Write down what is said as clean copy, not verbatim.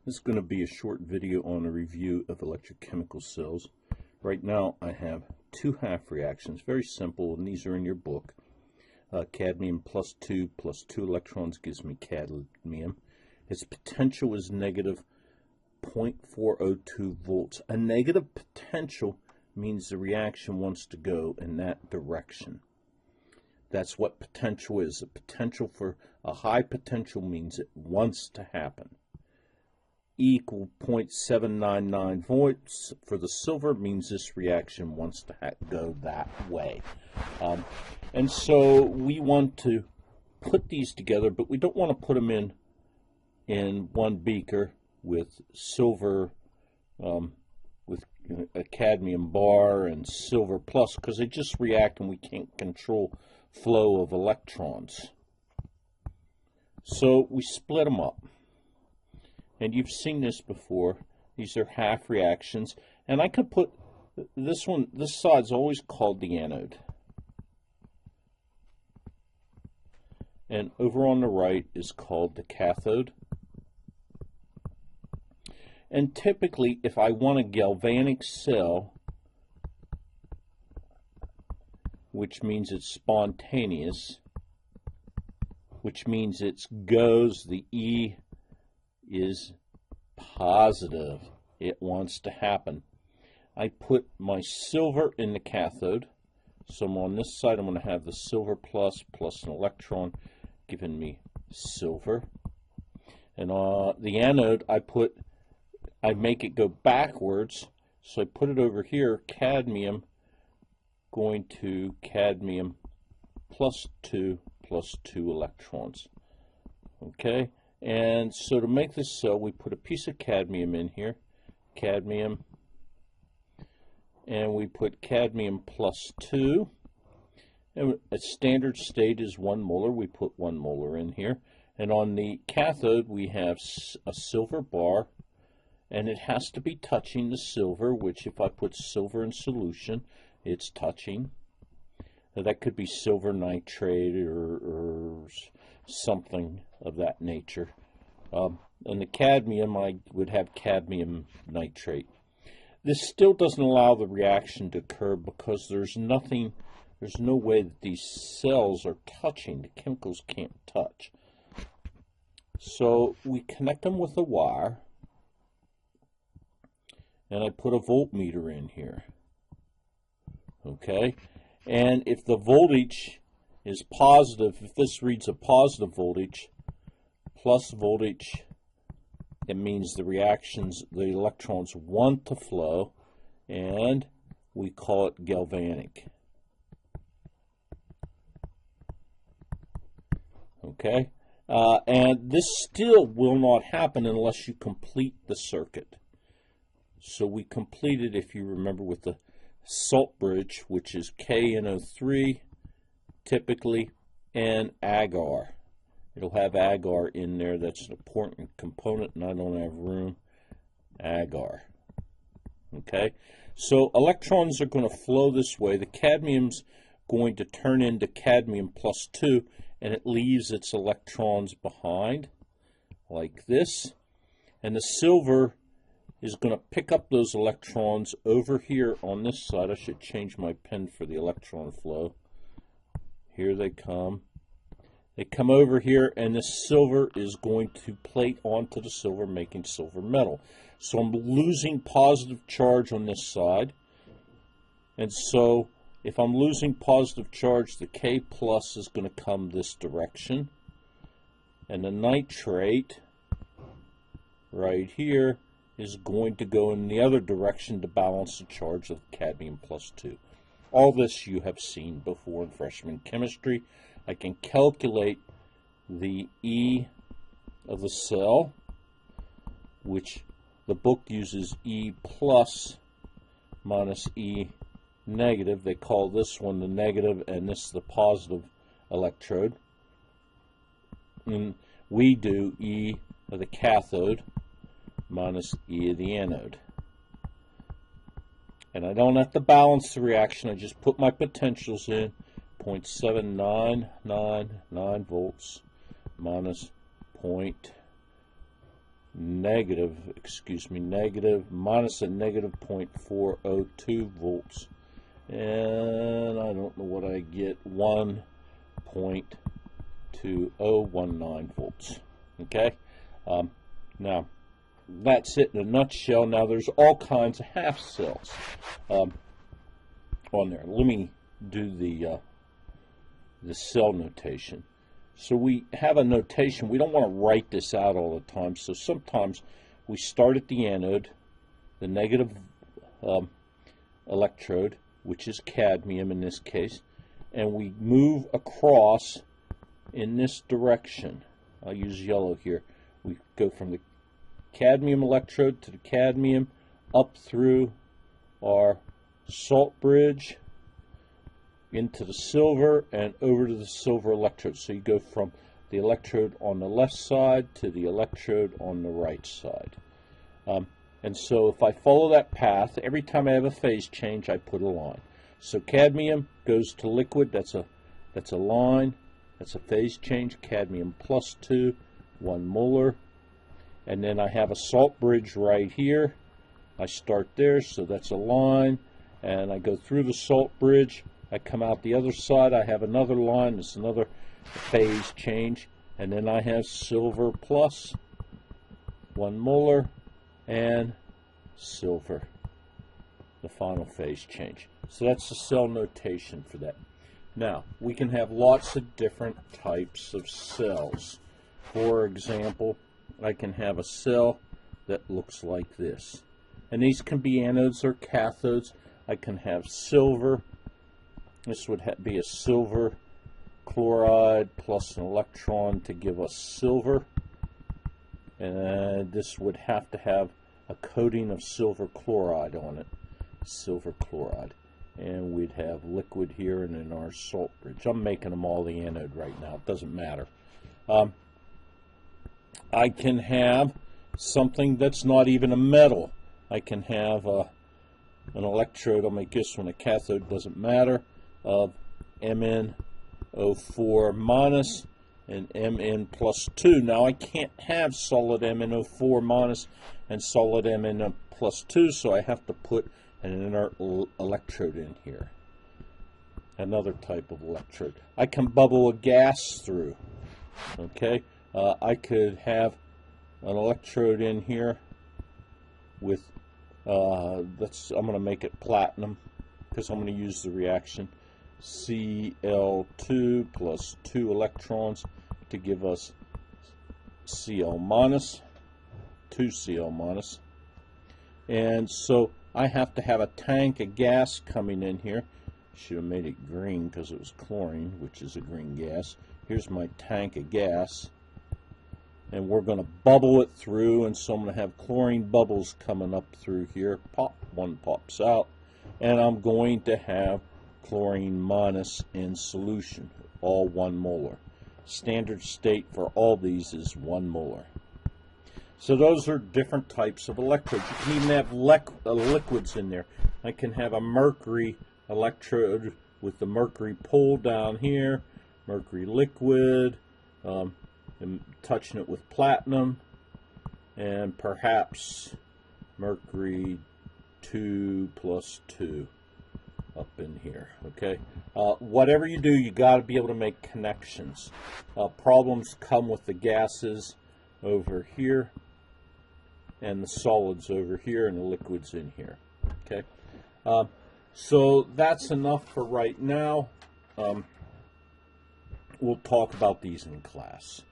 This is going to be a short video on a review of electrochemical cells. Right now I have two half reactions, very simple, and these are in your book. Cadmium plus 2 electrons gives me cadmium. Its potential is negative 0.402 volts. A negative potential means the reaction wants to go in that direction. That's what potential is. A potential for a high potential means it wants to happen. E equal 0.799 volts for the silver means this reaction wants to go that way. And so we want to put these together, but we don't want to put them in one beaker with silver, with a cadmium bar and silver plus, because they just react and we can't control flow of electrons. So we split them up. And you've seen this before. These are half reactions. And I could put this one, this side's always called the anode. And over on the right is called the cathode. And typically, if I want a galvanic cell, which means it's spontaneous, which means it goes, the E is positive. It wants to happen. I put my silver in the cathode. So I'm on this side, I'm going to have the silver plus an electron giving me silver. And the anode, I make it go backwards. So I put it over here, cadmium going to cadmium plus 2 electrons. Okay? And so to make this cell, we put a piece of cadmium in here, cadmium, and we put cadmium plus 2. And a standard state is 1 molar. We put 1 molar in here. And on the cathode, we have a silver bar, and it has to be touching the silver, which if I put silver in solution, it's touching. Now, that could be silver nitrate or something of that nature. And the cadmium, I would have cadmium nitrate. This still doesn't allow the reaction to occur because there's no way that these cells are touching. The chemicals can't touch. So we connect them with a wire, and I put a voltmeter in here. Okay? And if the voltage is positive, if this reads a positive voltage, plus voltage, it means the electrons want to flow, and we call it galvanic. Okay? And this still will not happen unless you complete the circuit. So we complete it, if you remember, with the salt bridge, which is KNO3 typically, and agar. It'll have agar in there. That's an important component, and I don't have room. Agar. Okay? So electrons are going to flow this way. The cadmium's going to turn into cadmium plus 2, and it leaves its electrons behind, like this. And the silver is going to pick up those electrons over here on this side. I should change my pen for the electron flow. Here they come. They come over here, and this silver is going to plate onto the silver, making silver metal. So I'm losing positive charge on this side. And so if I'm losing positive charge, the K plus is going to come this direction. And the nitrate right here is going to go in the other direction to balance the charge of cadmium plus 2. All this you have seen before in freshman chemistry. I can calculate the E of the cell, which the book uses E plus minus E negative. They call this one the negative and this the positive electrode. And we do E of the cathode minus E of the anode. And I don't have to balance the reaction. I just put my potentials in. 0.7999 volts minus negative minus a negative 0.402 volts. And I don't know what I get, 1.2019 volts. Okay? Now, that's it in a nutshell. Now, there's all kinds of half cells on there. Let me do the cell notation. So we have a notation. We don't want to write this out all the time. So sometimes we start at the anode, the negative electrode, which is cadmium in this case, and we move across in this direction. I'll use yellow here. We go from the cadmium electrode to the cadmium, up through our salt bridge, into the silver, and over to the silver electrode. So you go from the electrode on the left side to the electrode on the right side. And so if I follow that path, every time I have a phase change, I put a line. So cadmium goes to liquid, that's a line, that's a phase change, cadmium +2, 1 molar. And then I have a salt bridge right here. I start there, so that's a line, and I go through the salt bridge. I come out the other side, I have another line, it's another phase change, and then I have silver plus 1 molar and silver, the final phase change. So that's the cell notation for that. Now, we can have lots of different types of cells. For example, I can have a cell that looks like this. And these can be anodes or cathodes. I can have silver. This would be a silver chloride plus an electron to give us silver. And this would have to have a coating of silver chloride on it. Silver chloride. And we'd have liquid here and in our salt bridge. I'm making them all the anode right now. It doesn't matter. I can have something that's not even a metal. I can have an electrode. I'll make this one a cathode. Doesn't matter. Of MnO4 minus and Mn plus 2. Now I can't have solid MnO4 minus and solid Mn plus 2, so I have to put an inert electrode in here. Another type of electrode. I can bubble a gas through. Okay, I could have an electrode in here with I'm going to make it platinum because I'm going to use the reaction Cl2 plus 2 electrons to give us Cl minus, 2 Cl minus. And so I have to have a tank of gas coming in here. Should have made it green because it was chlorine, which is a green gas. Here's my tank of gas. And we're going to bubble it through, and so I'm going to have chlorine bubbles coming up through here. Pop, one pops out. And I'm going to have chlorine minus in solution, all 1 molar. Standard state for all these is 1 molar. So those are different types of electrodes. You can even have liquids in there. I can have a mercury electrode with the mercury pole down here, mercury liquid, and touching it with platinum, and perhaps mercury 2 plus 2 up in here. Okay, whatever you do, you got to be able to make connections. Problems come with the gases over here and the solids over here and the liquids in here. Okay, so that's enough for right now. We'll talk about these in class.